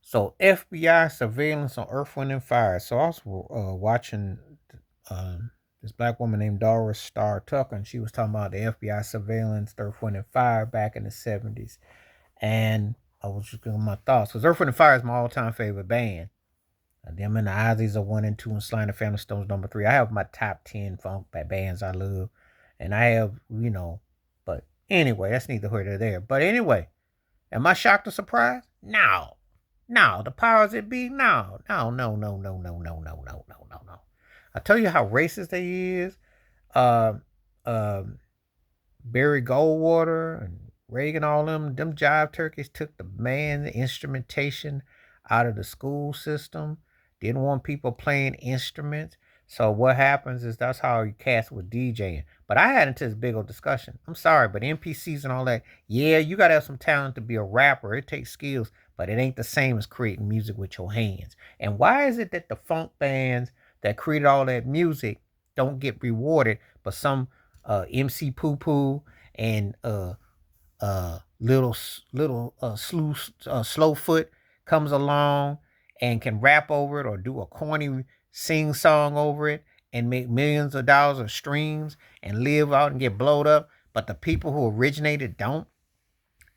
So FBI surveillance on Earth, Wind, and Fire. So I was watching this black woman named Doris Starr Tucker, and she was talking about the FBI surveillance, Earth, Wind, and Fire back in the 70s. And I was just giving my thoughts because Earth, Wind, and Fire is my all-time favorite band. Them and the Ozzy's are 1 and 2, and Sly and the Family Stones number 3. I have my top 10 funk bands I love, and I have But anyway, that's neither here nor there. But anyway, am I shocked or surprised? No. No. The powers that be? No. No, no, no, no, no, no, no, no, no, no, no. I tell you how racist they is. Uh, um, Barry Goldwater and Reagan, all them jive turkeys took the instrumentation out of the school system. Didn't want people playing instruments. So what happens is that's how you cast with DJing. But I had into this big old discussion. I'm sorry, but NPCs and all that, yeah, you gotta have some talent to be a rapper. It takes skills, but it ain't the same as creating music with your hands. And why is it that the funk bands that created all that music don't get rewarded, but some MC Poo Poo and Slowfoot comes along and can rap over it or do a corny sing song over it and make millions of dollars of streams and live out and get blowed up, but the people who originated don't.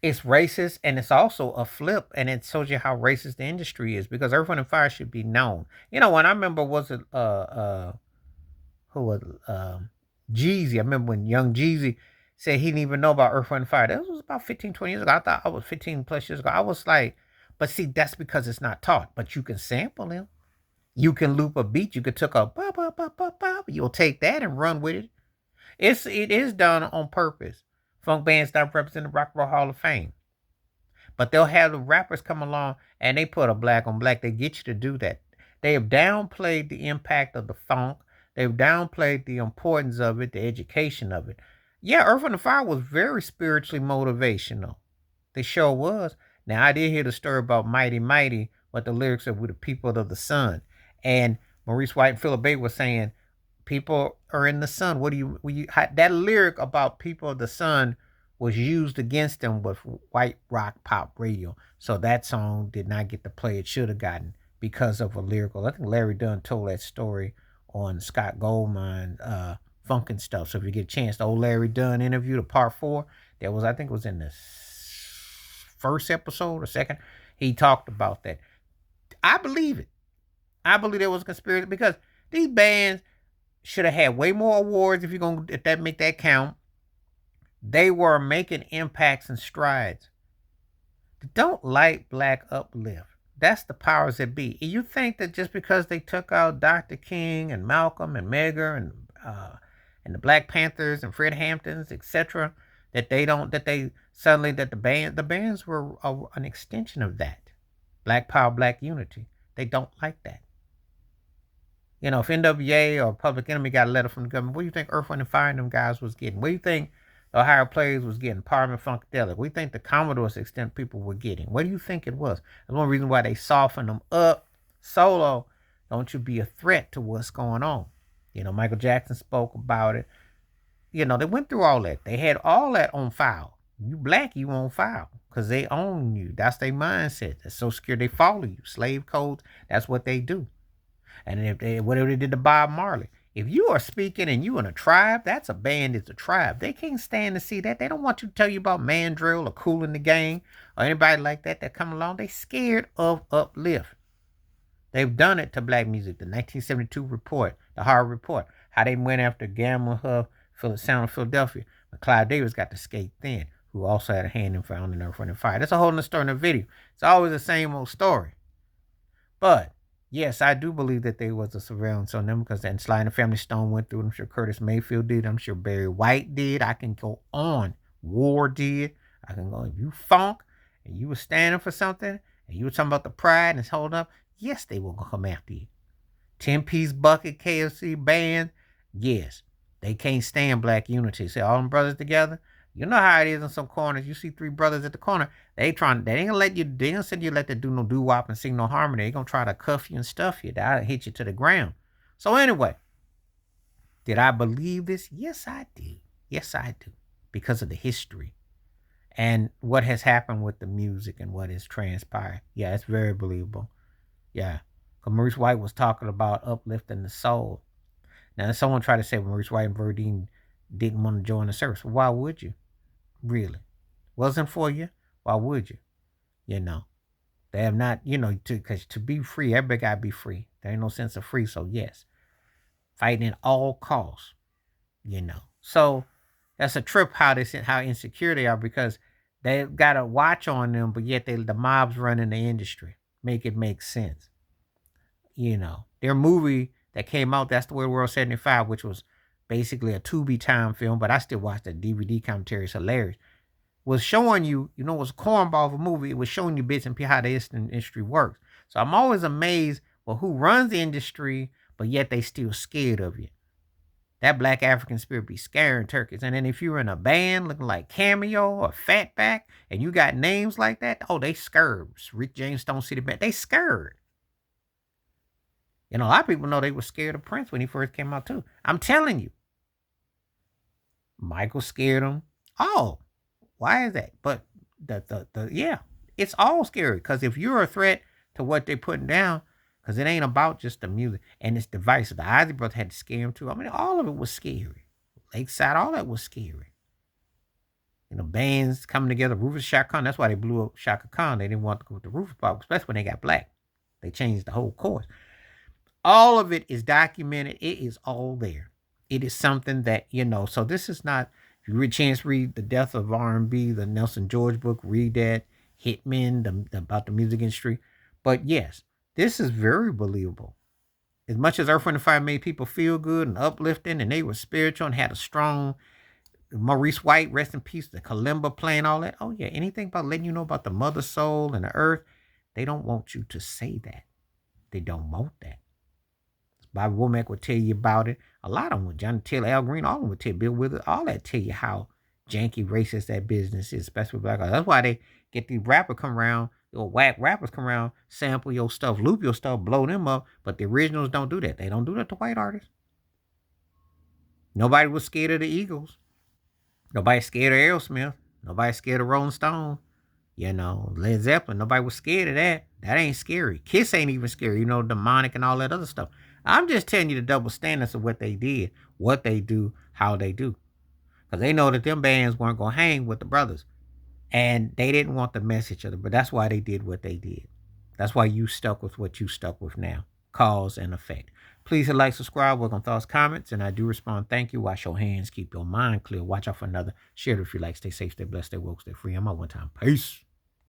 It's racist, and it's also a flip, and it shows you how racist the industry is because Earth, Wind, and Fire should be known. When I remember, was it who was Jeezy? I remember when Young Jeezy said he didn't even know about Earth, Wind, and Fire. That was about 15, 20 years ago. I thought I was 15 plus years ago. I was like, but see, that's because it's not taught. But you can sample him. You can loop a beat. You could take a ba ba ba ba ba. You'll take that and run with it. It is done on purpose. Funk bands not represent the Rock and Roll Hall of Fame. But they'll have the rappers come along and they put a black on black. They get you to do that. They have downplayed the impact of the funk. They've downplayed the importance of it, the education of it. Yeah, Earth and the Fire was very spiritually motivational. They sure was. Now I did hear the story about Mighty Mighty, what the lyrics are with the people of the sun. And Maurice White and Philip Bates were saying, people are in the sun. That lyric about people of the sun was used against them with white rock pop radio. So that song did not get the play it should have gotten because of a lyrical. I think Larry Dunn told that story on Scott Goldmine Funk and Stuff. So if you get a chance, the old Larry Dunn interview, the part 4, that was, I think it was in the first episode or second, he talked about that. I believe it. I believe there was a conspiracy because these bands should have had way more awards if that make that count. They were making impacts and strides. Don't like black uplift. That's the powers that be. You think that just because they took out Dr. King and Malcolm and Medgar and the Black Panthers and Fred Hamptons, etc., that the bands were an extension of that. Black power, black unity. They don't like that. If NWA or Public Enemy got a letter from the government, what do you think Earth, Wind, and Fire and them guys was getting? What do you think the Ohio Players was getting? Parliament Funkadelic. What do you think the Commodores extent people were getting? What do you think it was? That's one reason why they softened them up. Solo, don't you be a threat to what's going on. Michael Jackson spoke about it. They went through all that. They had all that on file. You black, you on file because they own you. That's their mindset. They're so scared they follow you. Slave codes, that's what they do. And whatever they did to Bob Marley. If you are speaking and you in a tribe, that's a band, it's a tribe. They can't stand to see that. They don't want you to tell you about Mandrill or Kool and the Gang or anybody like that come along. They scared of uplift. They've done it to black music. The 1972 report, the Harvard report, how they went after Gamma Huff, Sound of Philadelphia. But Clive Davis got to skate thin, who also had a hand in founding Earth, Wind, and Fire. That's a whole other story in the video. It's always the same old story. But yes, I do believe that there was a surveillance on them because then Sly and the Family Stone went through it. I'm sure Curtis Mayfield did. I'm sure Barry White did. I can go on. War did. I can go. If you funk and you were standing for something and you were talking about the pride and it's holding up, yes, they will come after you. 10-piece bucket KFC band, yes, they can't stand black unity. Say all them brothers together. You know how it is in some corners. You see 3 brothers at the corner. They ain't gonna let you. They ain't send you let them do no doo wop and sing no harmony. They gonna try to cuff you and stuff you. That'll hit you to the ground. So anyway, did I believe this? Yes, I did. Yes, I do, because of the history. and what has happened with the music and what has transpired. Yeah, it's very believable. Yeah. 'Cause Maurice White was talking about uplifting the soul. Now, someone tried to say Maurice White and Verdine didn't want to join the service. Why would you? Really? Wasn't for you? Why would you? You know, they have not, because to be free, everybody got to be free. There ain't no sense of free. So, yes, fighting at all costs. So, that's a trip how insecure they are because they've got a watch on them, but yet the mobs running the industry. Make it make sense. Their movie that came out, That's the Way the World 75, which was basically a Tubi time film, but I still watch the DVD commentary. It's hilarious. Was showing you, it was a cornball of a movie. It was showing you bits and pieces how the industry works. So I'm always amazed, well, who runs the industry, but yet they still scared of you. That black African spirit be scaring turkeys. And then if you're in a band looking like Cameo or Fatback and you got names like that, oh, they scared. Rick James Stone City Band, they scared. A lot of people know they were scared of Prince when he first came out too. I'm telling you. Michael scared him. Oh, why is that? But yeah, it's all scary because if you're a threat to what they're putting down, because it ain't about just the music and it's divisive. The Isley Brothers had to scare him too. I mean, all of it was scary. Lakeside, all that was scary. Bands coming together. Rufus Shaka Khan. That's why they blew up Shaka Khan. They didn't want to go with the Rufus Pop, especially when they got black. They changed the whole course. All of it is documented. It is all there. It is something that, so this is not, if you read chance read The Death of R&B, the Nelson George book, read that, Hitman, about the music industry. But yes, this is very believable. As much as Earth, Wind & Fire made people feel good and uplifting and they were spiritual and had a strong, Maurice White, rest in peace, the kalimba playing, all that. Oh yeah, anything about letting you know about the mother soul and the earth, they don't want you to say that. They don't want that. Bobby Womack would tell you about it. A lot of them, Johnny Taylor, Al Green, all of them would tell Bill Withers, all that tell you how janky, racist that business is, especially with black guys. That's why they get these rappers come around, your whack rappers come around, sample your stuff, loop your stuff, blow them up. But the originals don't do that. They don't do that to white artists. Nobody was scared of the Eagles. Nobody scared of Aerosmith. Nobody scared of Rolling Stone. Led Zeppelin. Nobody was scared of that. That ain't scary. Kiss ain't even scary. Demonic and all that other stuff. I'm just telling you the double standards of what they did, what they do, how they do. Because they know that them bands weren't going to hang with the brothers. And they didn't want the message of it, but that's why they did what they did. That's why you stuck with what you stuck with now. Cause and effect. Please hit like, subscribe, work on thoughts, comments, and I do respond. Thank you. Wash your hands. Keep your mind clear. Watch out for another. Share it if you like. Stay safe, stay blessed, stay woke, stay free. I'm out one time. Peace.